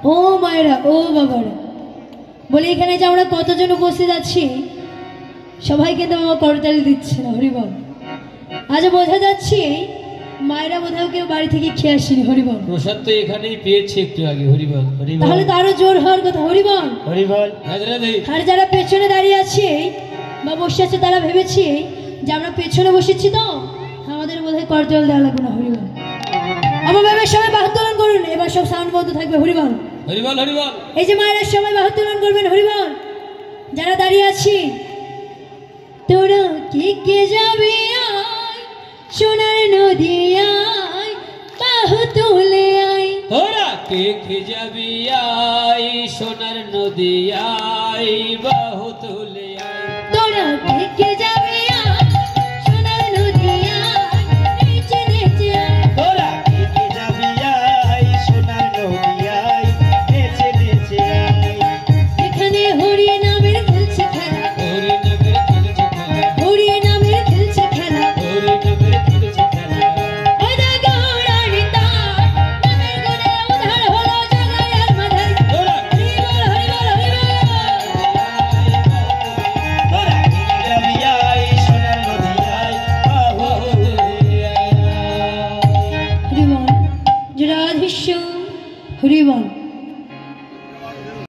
ও মায়েরা ও বাবারা, বলে এখানে যে আমরা কতজন উপস্থিত আছি সবাই কিন্তু বাবা করতালি দিচ্ছে না। হরিবল। আজ বোঝা যাচ্ছে মায়েরা বোধহয় কেউ বাড়ি থেকে খেয়ে আসেনি। হরিবল। প্রসাদ তো এখানেই পেয়েছে একটু আগে। হরিবল হরিবল। তাহলে তো আরো জোর হওয়ার কথা। হরিবল হরিবল। আর যারা পেছনে দাঁড়িয়ে আছে বা বসে আছে তারা ভেবেছে যে আমরা পেছনে বসেছি তো আমাদের বোধহয় করতাল দেওয়া লাগবে না। হরিবল। আমার ভেবে সবাই বাহুর তোলন করুন। এবার সব সাউন্ড বন্ধ থাকবে। হরিবল হরিবল হরিবল। এই যে মায়েরা সবাই বাহুর তোলন করবেন। হরিবল। যারা দাঁড়িয়ে আছি তোরা কে যাবে আয় সোনার নদী আয় বাহু তুলে আয়। তোরা কে যাবি আয় সোনার নদী আয় বাহু তুলে আয়। তোরা